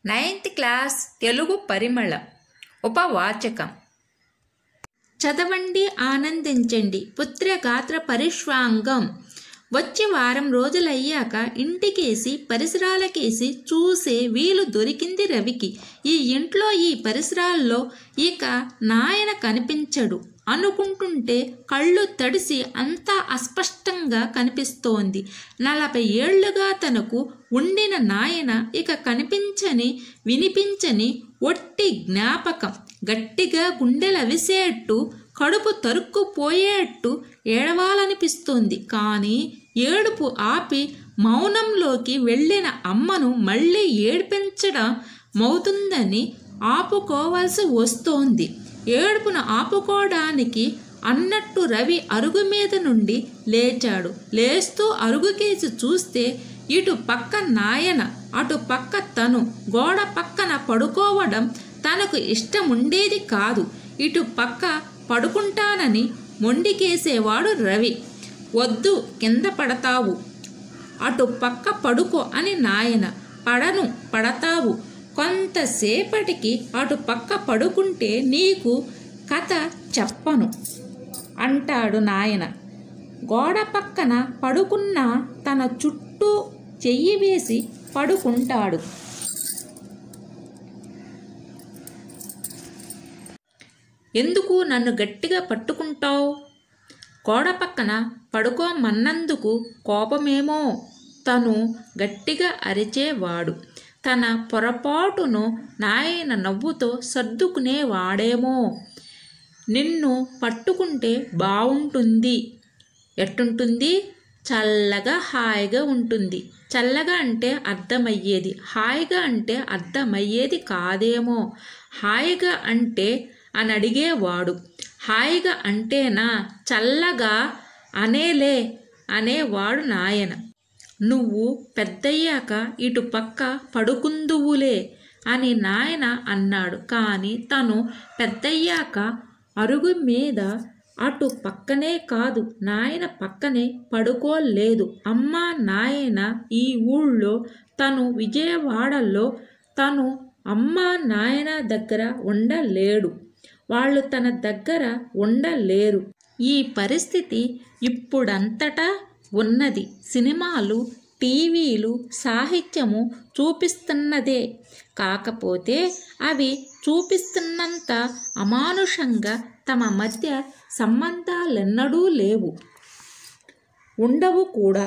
9th class Telugu పరిమళ ఉపవాచకం. చదవండి, ఆనందించండి. పుత్రగాత్ర పరిష్వాంగం. వచ్చి వారం రోజులయ్యాక ఇంటికేసి పరిసరాలకేసి చూసే వీలు దొరికింది రవికి. ఈ ఇంట్లో ఈ పరిసరాల్లో ఇక నాయన కనిపించడు అనుకుంటుంటే కళ్ళు తడిసి అంతా అస్పష్టంగా కనిపిస్తోంది. 40 ఏళ్లుగా తనకు ఉండిన నాయన ఇక కనిపించని వినిపించని ఒట్టి జ్ఞాపకం. గట్టిగా గుండెలవిసేట్టు, కడుపు తరుక్కుపోయేట్టు ఏడవాలనిపిస్తోంది. కానీ ఏడుపు ఆపి మౌనంలోకి వెళ్ళిన అమ్మను మళ్ళీ ఏడ్పించడం మవుతుందని ఆపుకోవాల్సి వస్తోంది. ఏడుపును ఆపుకోవడానికి అన్నట్టు రవి అరుగు మీద నుండి లేచాడు. లేస్తూ అరుగుకేసి చూస్తే ఇటు పక్క నాయన, అటు పక్క తను. గోడ పక్కన పడుకోవడం తనకు ఇష్టముండేది కాదు. ఇటు పక్క పడుకుంటానని మొండికేసేవాడు రవి. వద్దు, కింద పడతావు, అటు పక్క పడుకో అని నాయన. పడను, పడతావు. కొంతసేపటికి అటు పక్క పడుకుంటే నీకు కథ చెప్పను అంటాడు నాయన. గోడ పక్కన పడుకున్న తన చుట్టూ చెయ్యి వేసి పడుకుంటాడు. ఎందుకు నన్ను గట్టిగా పట్టుకుంటావు? గోడ పక్కన పడుకోమన్నందుకు కోపమేమో. తను గట్టిగా అరిచేవాడు. తన పొరపాటును నాయన నవ్వుతో సర్దుకునేవాడేమో. నిన్ను పట్టుకుంటే బావుంటుంది. ఎట్టుంటుంది? చల్లగా హాయిగా ఉంటుంది. చల్లగా అంటే అర్థమయ్యేది, హాయిగా అంటే అర్థమయ్యేది కాదేమో. హాయిగా అంటే అని అడిగేవాడు. హాయిగా అంటేనా? చల్లగా అనేలే అనేవాడు నాయన. నువ్వు పెద్దయ్యాక ఇటు పక్క పడుకుందువులే అని నాయన అన్నాడు. కానీ తను పెద్దయ్యాక అరుగు మీద అటు పక్కనే కాదు, నాయన పక్కనే పడుకోలేదు. అమ్మ నాయన ఈ ఊళ్ళో, తను విజయవాడలో. తను అమ్మ నాయన దగ్గర ఉండలేడు. వాళ్ళు తన దగ్గర ఉండలేరు. ఈ పరిస్థితి ఇప్పుడంతటా ఉన్నది. సినిమాలు, టీవీలు, సాహిత్యము చూపిస్తున్నదే. కాకపోతే అవి చూపిస్తున్నంత అమానుషంగా తమ మధ్య సంబంధాలెన్నడూ లేవు, ఉండవు కూడా.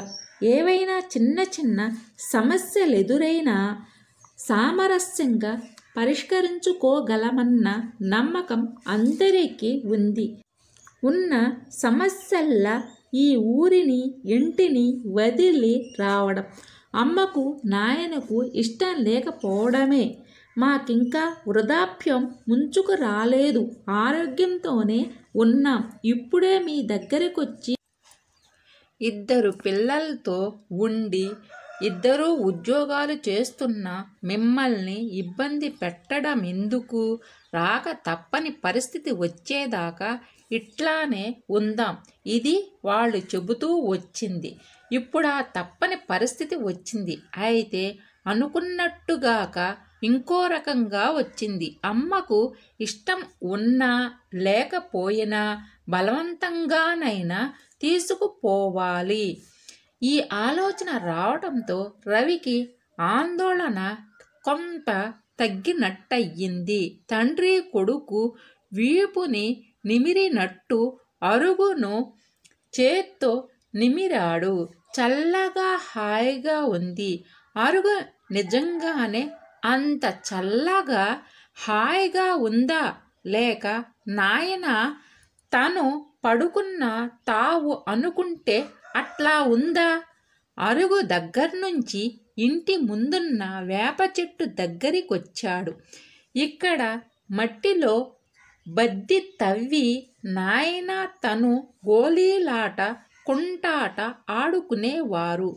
ఏవైనా చిన్న చిన్న సమస్యలెదురైనా సామరస్యంగా పరిష్కరించుకోగలమన్న నమ్మకం అందరికీ ఉంది. ఉన్న సమస్యల్లా ఈ ఊరిని, ఇంటిని వదిలి రావడం అమ్మకు నాయనకు ఇష్టం లేకపోవడమే. మాకింకా వృద్ధాప్యం ముంచుకు రాలేదు, ఆరోగ్యంతోనే ఉన్నాం. ఇప్పుడే మీ దగ్గరకొచ్చి 2 పిల్లలతో ఉండి 2 ఉద్యోగాలు చేస్తున్న మిమ్మల్ని ఇబ్బంది పెట్టడం ఎందుకు? రాక తప్పని పరిస్థితి వచ్చేదాకా ఇట్లానే ఉందాం. ఇది వాళ్ళు చెబుతూ వచ్చింది. ఇప్పుడు ఆ తప్పని పరిస్థితి వచ్చింది. అయితే అనుకున్నట్టుగాక ఇంకో రకంగా వచ్చింది. అమ్మకు ఇష్టం ఉన్నా లేకపోయినా బలవంతంగానైనా తీసుకుపోవాలి. ఈ ఆలోచన రావడంతో రవికి ఆందోళన కొంత తగ్గినట్టయింది. తండ్రి కొడుకు వీపుని నిమిరినట్టు అరుగును చేత్తో నిమిరాడు. చల్లగా హాయిగా ఉంది. అరుగు నిజంగానే అంత చల్లగా హాయిగా ఉందా? లేక నాయన తను పడుకున్న తావు అనుకుంటే అట్లా ఉందా? అరుగు దగ్గర్నుంచి ఇంటి ముందున్న వేప చెట్టు దగ్గరికొచ్చాడు. ఇక్కడ మట్టిలో బద్ది తవ్వి నాయన తను గోలీలాట, కుంటాట ఆడుకునేవారు.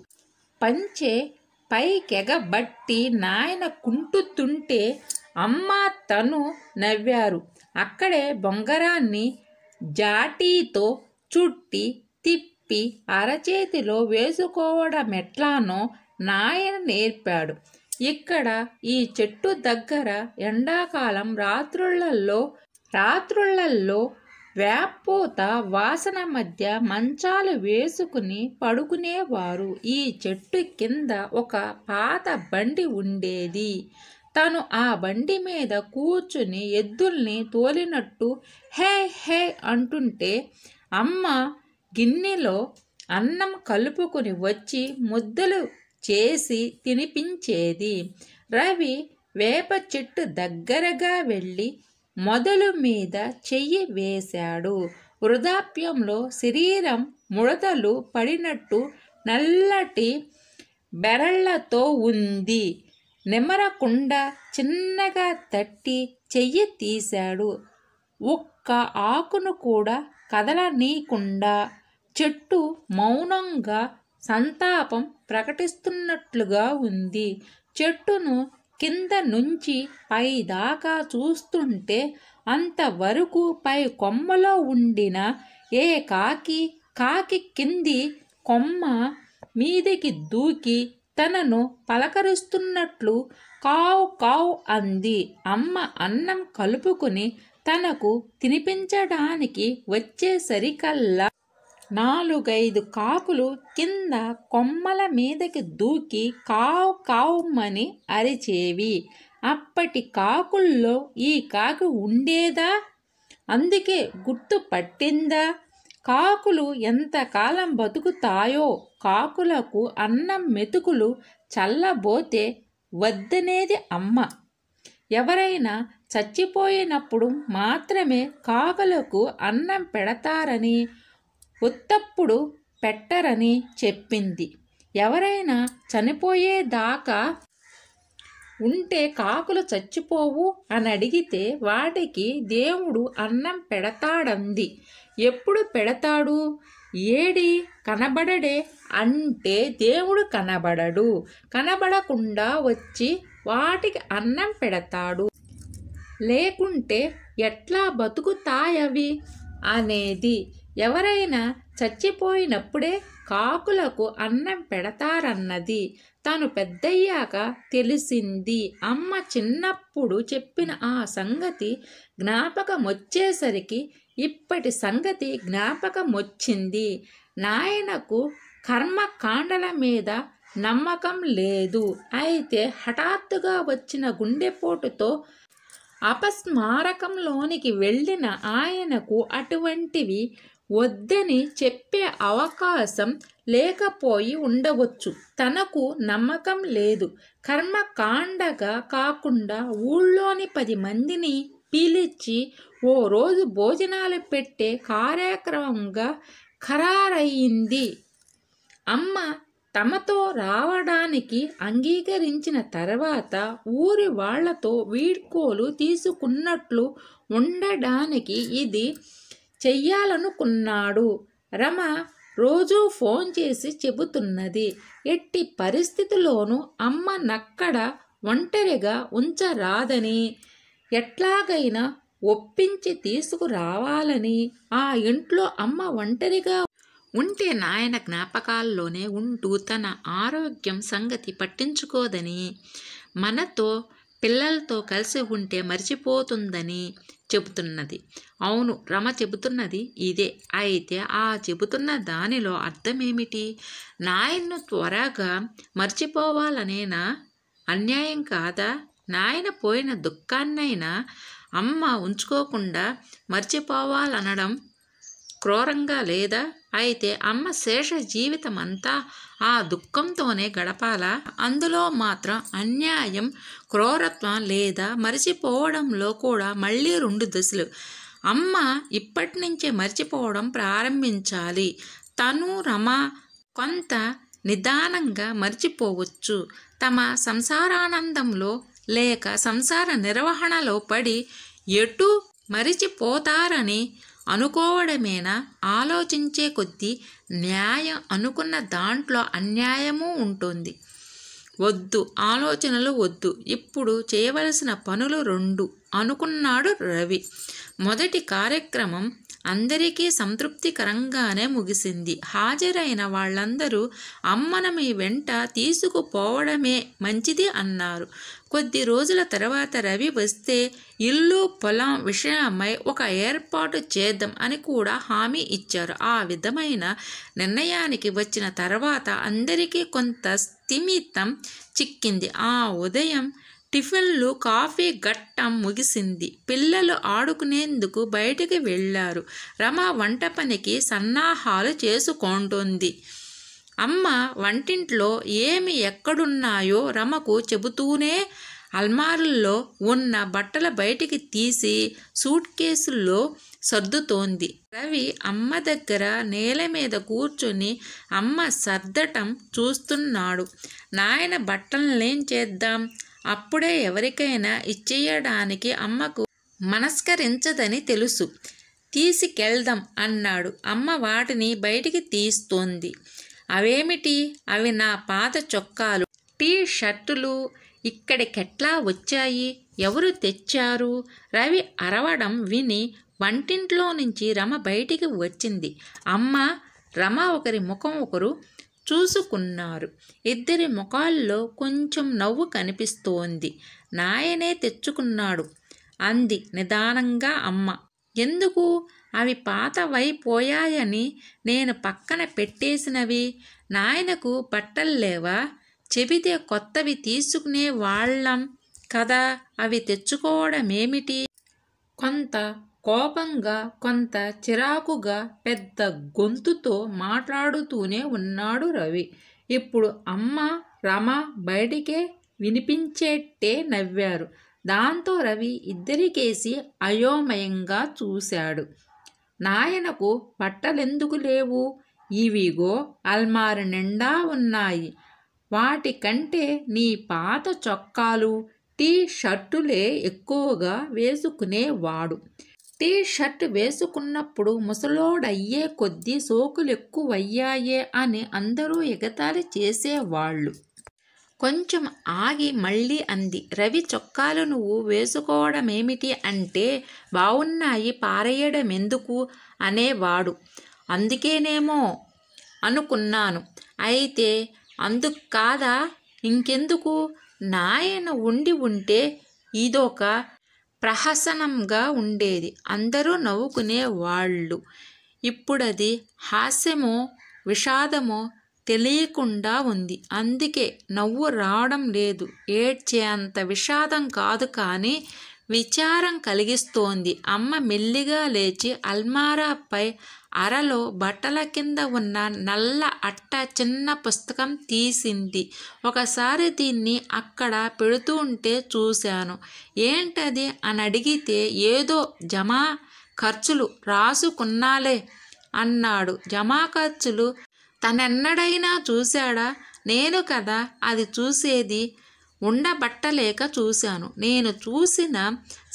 పంచె పైకెగబట్టి నాయన కుంటుతుంటే అమ్మ తను నవ్వారు. అక్కడే బొంగరాన్ని జాటీతో చుట్టి తిప్పి అరచేతిలో వేసుకోవడమెట్లానో నాయన నేర్పాడు. ఇక్కడ ఈ చెట్టు దగ్గర ఎండాకాలం రాత్రుళ్లల్లో వేపూత వాసన మధ్య మంచాలు వేసుకుని పడుకునేవారు. ఈ చెట్టు కింద ఒక పాత బండి ఉండేది. తను ఆ బండి మీద కూర్చుని ఎద్దుల్ని తోలినట్టు హే హే అంటుంటే అమ్మ గిన్నెలో అన్నం కలుపుకుని వచ్చి ముద్దలు చేసి తినిపించేది. రవి వేప చెట్టు దగ్గరగా వెళ్ళి మొదలు మీద చెయ్యి వేశాడు. వృద్ధాప్యంలో శరీరం ముడతలు పడినట్టు నల్లటి బెరళ్లతో ఉంది. నిమరకుండా చిన్నగా తట్టి చెయ్యి తీశాడు. ఒక్క ఆకును కూడా కదలనీయకుండా. చెట్టు మౌనంగా సంతాపం ప్రకటిస్తున్నట్లుగా ఉంది. చెట్టును కింద నుంచి పై దాకా చూస్తుంటే అంతవరకు పై కొమ్మలో ఉండిన ఏ కాకి కింది కొమ్మ మీదికి దూకి తనను పలకరిస్తున్నట్లు కావ్ కావ్ అంది. అమ్మ అన్నం కలుపుకుని తనకు తినిపించడానికి వచ్చేసరికల్లా 4-5 కాకులు కింద కొమ్మల మీదకి దూకి కావ్ కావ్మని అరిచేవి. అప్పటి కాకుల్లో ఈ కాకి ఉండేదా? అందుకే గుర్తు పట్టిందా? కాకులు ఎంతకాలం బతుకుతాయో? కాకులకు అన్నం మెతుకులు చల్లబోతే వద్దనేది అమ్మ. ఎవరైనా చచ్చిపోయినప్పుడు మాత్రమే కాకులకు అన్నం పెడతారని, ఉత్తప్పుడు పెట్టరని చెప్పింది. ఎవరైనా చనిపోయేదాకా ఉంటే కాకులు చచ్చిపోవు అని అడిగితే వాటికి దేవుడు అన్నం పెడతాడంది. ఎప్పుడు పెడతాడు? ఏడి కనబడడే అంటే దేవుడు కనబడడు. కనబడకుండా వచ్చి వాటికి అన్నం పెడతాడు. లేకుంటే ఎట్లా బతుకుతాయవి అనేది. ఎవరైనా చచ్చిపోయినప్పుడే కాకులకు అన్నం పెడతారన్నది తను పెద్దయ్యాక తెలిసింది. అమ్మ చిన్నప్పుడు చెప్పిన ఆ సంగతి జ్ఞాపకమొచ్చేసరికి ఇప్పటి సంగతి జ్ఞాపకమొచ్చింది. నాయనకు కర్మకాండల మీద నమ్మకం లేదు. అయితే హఠాత్తుగా వచ్చిన గుండెపోటుతో అపస్మారకంలోనికి వెళ్ళిన ఆయనకు అటువంటివి వద్దని చెప్పే అవకాశం లేకపోయి ఉండవచ్చు. తనకు నమ్మకం లేదు. కర్మకాండగా కాకుండా ఊళ్ళోని 10 మందిని పిలిచి ఓ రోజు భోజనాలు పెట్టే కార్యక్రమంగా ఖరారయింది. అమ్మ తమతో రావడానికి అంగీకరించిన తర్వాత ఊరి వాళ్లతో వీడ్కోలు తీసుకున్నట్లు ఉండడానికి ఇది చెయ్యాలనుకున్నాడు. రమ రోజూ ఫోన్ చేసి చెబుతున్నది. ఎట్టి పరిస్థితిలోనూ అమ్మ నక్కడ ఒంటరిగా ఉంచరాదని, ఎట్లాగైనా ఒప్పించి తీసుకురావాలని. ఆ ఇంట్లో అమ్మ ఒంటరిగా ఉంటే నాయన జ్ఞాపకాల్లోనే ఉంటూ తన ఆరోగ్యం సంగతి పట్టించుకోదని, మనతో పిల్లలతో కలిసి ఉంటే మర్చిపోతుందని చెబుతున్నది. అవును, రమ చెబుతున్నది ఇదే. అయితే ఆ చెబుతున్న దానిలో అర్థమేమిటి? నాయన్ను త్వరగా మర్చిపోవాలనేనా? అన్యాయం కాదా? నాయన పోయిన దుఃఖాన్నైనా అమ్మ ఉంచుకోకుండా మర్చిపోవాలనడం క్రూరంగా లేదా? అయితే అమ్మ శేష జీవితం అంతా ఆ దుఃఖంతోనే గడపాలా? అందులో మాత్రం అన్యాయం, క్రూరత్వం లేదా? మర్చిపోవడంలో కూడా మళ్ళీ 2 దశలు. అమ్మ ఇప్పటి నుంచే మర్చిపోవడం ప్రారంభించాలి. తను రమ కొంత నిదానంగా మర్చిపోవచ్చు. తమ సంసారానందంలో లేక సంసార నిర్వహణలో పడి ఎటు మరిచిపోతారని అనుకోవడమేనా? ఆలోచించే కొద్దీ న్యాయం అనుకున్న దాంట్లో అన్యాయమూ ఉంటుంది. వద్దు, ఆలోచనలు వద్దు, ఇప్పుడు చేయవలసిన పనులు 2 అనుకున్నాడు రవి. మొదటి కార్యక్రమం అందరికీ సంతృప్తికరంగానే ముగిసింది. హాజరైన వాళ్ళందరూ అమ్మను మీ వెంట తీసుకుపోవడమే మంచిది అన్నారు. కొద్ది రోజుల తర్వాత రవి వస్తే ఇల్లు పొలం విషయమై ఒక ఏర్పాటు చేద్దాం అని కూడా హామీ ఇచ్చారు. ఆ విధమైన నిర్ణయానికి వచ్చిన తర్వాత అందరికీ కొంత స్థిమితం చిక్కింది. ఆ ఉదయం టిఫిన్లు కాఫీ ఘట్టం ముగిసింది. పిల్లలు ఆడుకునేందుకు బయటికి వెళ్ళారు. రమ వంట పనికి సన్నాహాలు చేసుకుంటోంది. అమ్మ వంటింట్లో ఏమి ఎక్కడున్నాయో రమకు చెబుతూనే అల్మారుల్లో ఉన్న బట్టల బయటికి తీసి సూట్ కేసుల్లో సర్దుతోంది. రవి అమ్మ దగ్గర నేల మీద కూర్చొని అమ్మ సర్దటం చూస్తున్నాడు. నాయన బట్టలనేం చేద్దాం, అప్పుడే ఎవరికైనా ఇచ్చేయడానికి అమ్మకు మనస్కరించదని తెలుసు, తీసుకెళ్దాం అన్నాడు. అమ్మ వాటిని బయటికి తీస్తోంది. అవేమిటి? అవి నా పాత చొక్కాలు, టీ షర్టులు ఇక్కడికెట్లా వచ్చాయి? ఎవరు తెచ్చారు? రవి అరవడం విని వంటింట్లో నుంచి రమ బయటికి వచ్చింది. అమ్మ, రమ ఒకరి ముఖం ఒకరు చూసుకున్నారు. ఇద్దరి ముఖాల్లో కొంచెం నవ్వు కనిపిస్తోంది. నాయనే తెచ్చుకున్నాడు అంది నిదానంగా అమ్మ. ఎందుకు? అవి పాతవైపోయాయని నేను పక్కన పెట్టేసినవి. నాయనకు బట్టల్లేవా? చెబితే కొత్తవి తీసుకునే వాళ్ళం కదా, అవి తెచ్చుకోవడమేమిటి? కొంత కోపంగా కొంత చిరాకుగా పెద్ద గొంతుతో మాట్లాడుతూనే ఉన్నాడు రవి. ఇప్పుడు అమ్మ రమ బయటికే వినిపించేట్టే నవ్వారు. దాంతో రవి ఇద్దరికేసి అయోమయంగా చూశాడు. నాయనకు బట్టలెందుకు లేవు? ఇవిగో అల్మారి నిండా ఉన్నాయి. వాటికంటే నీ పాత చొక్కాలు, టీ షర్టులే ఎక్కువగా వేసుకునేవాడు. టీ షర్ట్ వేసుకున్నప్పుడు ముసలోడయ్యే కొద్దీ సోకులెక్కువయ్యాయే అని అందరూ ఎగతాళి చేసేవాళ్ళు. కొంచెం ఆగి మళ్ళీ అంది. రవి, చొక్కాలు నువ్వు వేసుకోవడమేమిటి అంటే బావున్నాయి పారేయడమెందుకు అనేవాడు. అందుకేనేమో అనుకున్నాను. అయితే అందుకు కాదా ఇంకెందుకు? నాయన ఉండి ఉంటే ఇదొక ప్రహసనంగా ఉండేది. అందరూ నవ్వుకునేవాళ్ళు. ఇప్పుడది హాస్యమో విషాదమో తెలియకుండా ఉంది. అందుకే నవ్వు రావడం లేదు. ఏడ్చే అంత విషాదం కాదు, కానీ విచారం కలిగిస్తోంది. అమ్మ మెల్లిగా లేచి అల్మారాపై అరలో బట్టల కింద ఉన్న నల్ల అట్ట చిన్న పుస్తకం తీసింది. ఒకసారి దీన్ని అక్కడ పెడుతుంటే చూశాను. ఏంటది అని అడిగితే ఏదో జమా ఖర్చులు రాసుకున్నాలే అన్నాడు. జమా ఖర్చులు తనెన్నడైనా చూశాడా? నేను కదా అది చూసేది. ఉండబట్టలేక చూశాను. నేను చూసిన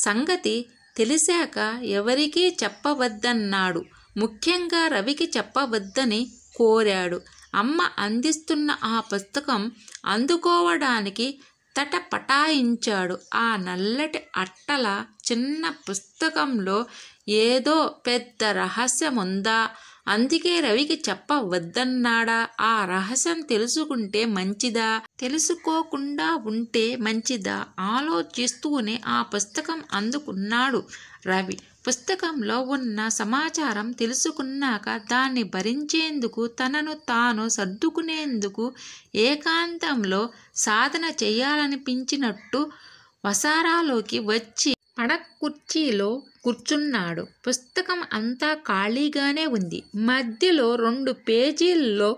సంగతి తెలిసాక ఎవరికీ చెప్పవద్దన్నాడు. ముఖ్యంగా రవికి చెప్పవద్దని కోరాడు. అమ్మ అందిస్తున్న ఆ పుస్తకం అందుకోవడానికి తటపటాయించాడు. ఆ నల్లటి అట్టల చిన్న పుస్తకంలో ఏదో పెద్ద రహస్యముందా? అందుకే రవికి చెప్పవద్దన్నాడా? ఆ రహస్యం తెలుసుకుంటే మంచిదా, తెలుసుకోకుండా ఉంటే మంచిదా ఆలోచిస్తూనే ఆ పుస్తకం అందుకున్నాడు రవి. పుస్తకంలో ఉన్న సమాచారం తెలుసుకున్నాక దాన్ని భరించేందుకు, తనను తాను సర్దుకునేందుకు ఏకాంతంలో సాధన చేయాలనిపించినట్టు వసారాలోకి వచ్చి పడకుర్చీలో కూర్చున్నాడు. పుస్తకం అంతా ఖాళీగానే ఉంది. మధ్యలో 2 పేజీల్లో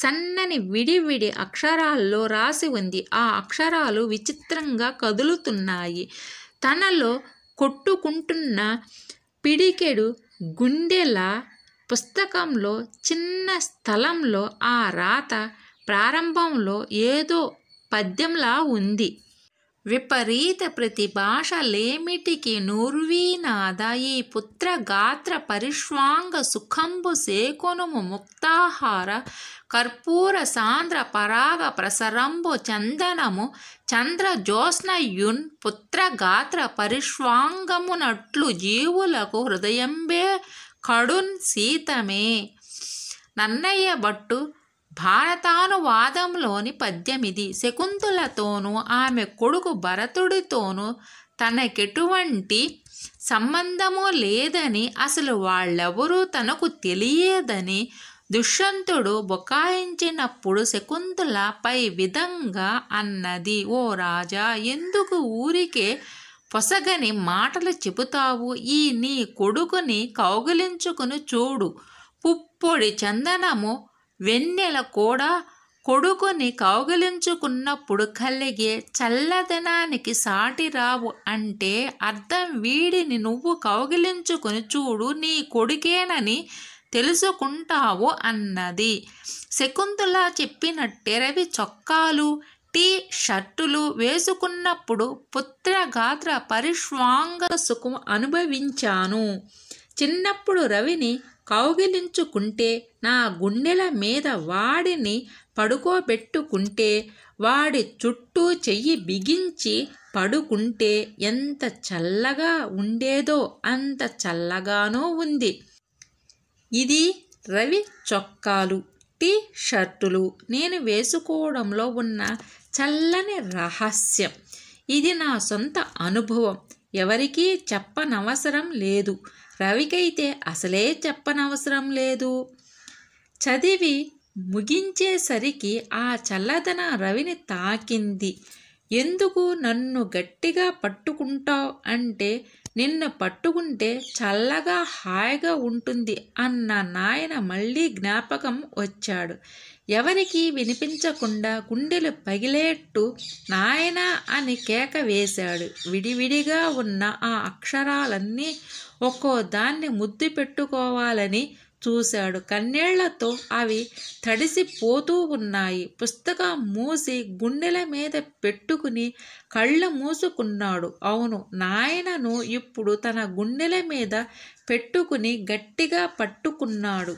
సన్నని విడివిడి అక్షరాల్లో రాసి ఉంది. ఆ అక్షరాలు విచిత్రంగా కదులుతున్నాయి. తనలో కొట్టుకుంటున్న పిడికెడు గుండెలా పుస్తకంలో చిన్న స్థలంలో ఆ రాత ప్రారంభంలో ఏదో పద్యంలా ఉంది. విపరీత ప్రతిభాషలేమిటికి నూర్వీనాద ఈ పుత్ర గాత్ర పరిష్వాంగ సుఖంబు సేకొనుము ముక్తాహార కర్పూర సాంద్ర పరాగ ప్రసరంబు చందనము చంద్ర జ్యోత్స్నయున్ పుత్ర గాత్ర పరిష్వాంగమునట్లు జీవులకు హృదయంబే కడున్ సీతమే. నన్నయ్య భట్టు భారతానువాదంలోని పద్యమిది. శకుంతలతోనూ ఆమె కొడుకు భరతుడితోనూ తనకెటువంటి సంబంధము లేదని, అసలు వాళ్ళెవరూ తనకు తెలియదని దుష్యంతుడు బుకాయించినప్పుడు శకుంతల పై విధంగా అన్నది, ఓ రాజా, ఎందుకు ఊరికే పొసగని మాటలు చెబుతావు? ఈ నీ కొడుకుని కౌగిలించుకుని చూడు. పుప్పొడి చందనము వెన్నెల కూడా కొడుకుని కౌగిలించుకున్నప్పుడు కలిగే చల్లదనానికి సాటి రావు అంటే అర్థం. వీడిని నువ్వు కౌగిలించుకుని చూడు, నీ కొడుకేనని తెలుసుకుంటావు అన్నది. శకుంతల చెప్పినట్టే రవి చొక్కాలు టీ షర్టులు వేసుకున్నప్పుడు పుత్రగాత్ర పరిష్వాంగ సుఖం అనుభవించాను. చిన్నప్పుడు రవిని కౌగిలించుకుంటే, నా గుండెల మీద వాడిని పడుకోబెట్టుకుంటే, వాడి చుట్టూ చెయ్యి బిగించి పడుకుంటే ఎంత చల్లగా ఉండేదో అంత చల్లగానూ ఉంది. ఇది రవి చొక్కాలు టీ షర్టులు నేను వేసుకోవడంలో ఉన్న చల్లని రహస్యం. ఇది నా సొంత అనుభవం, ఎవరికీ చెప్పనవసరం లేదు. రవికైతే అసలే చెప్పనవసరం లేదు. చదివి ముగించేసరికి ఆ చల్లదన రవిని తాకింది. ఎందుకు నన్ను గట్టిగా పట్టుకుంటావు అంటే, నిన్ను పట్టుకుంటే చల్లగా హాయిగా ఉంటుంది అన్న నాయన మళ్ళీ జ్ఞాపకం వచ్చాడు. ఎవరికీ వినిపించకుండా గుండెలు పగిలేట్టు నాయనా అని కేక వేశాడు. విడివిడిగా ఉన్న ఆ అక్షరాలన్నీ ఒక్కో దాన్ని ముద్దు పెట్టుకోవాలని చూశాడు. కన్నీళ్లతో అవి తడిసిపోతూ ఉన్నాయి. పుస్తకం మూసి గుండెల మీద పెట్టుకుని కళ్ళు మూసుకున్నాడు. అవును, నాయనను ఇప్పుడు తన గుండెల మీద పెట్టుకుని గట్టిగా పట్టుకున్నాడు.